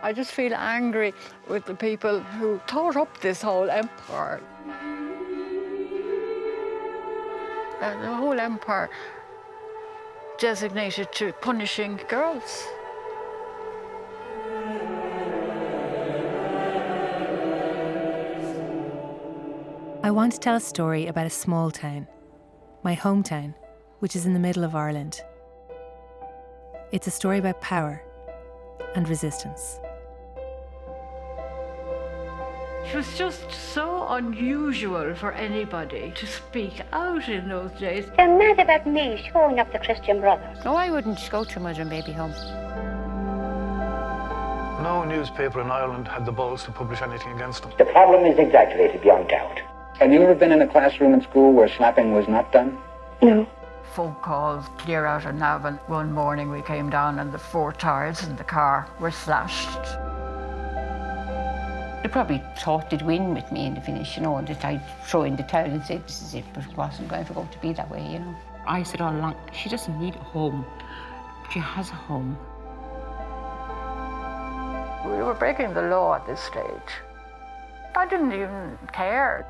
I just feel angry with the people who thought up this whole empire. The whole empire designated to punishing girls. I want to tell a story about a small town, my hometown, which is in the middle of Ireland. It's a story about power and resistance. It was just so unusual for anybody to speak out in those days. They're mad about me showing up the Christian Brothers. No, I wouldn't go to Mother and Baby Home. No newspaper in Ireland had the balls to publish anything against them. The problem is exaggerated beyond doubt. Have you ever been in a classroom in school where slapping was not done? No. Phone calls clear out of Navan. One morning we came down and the 4 tires in the car were slashed. They probably thought they'd win with me in the finish, and that I'd throw in the towel and say this is it, but it wasn't going to be that way, I said all along, she doesn't need a home. She has a home. We were breaking the law at this stage. I didn't even care.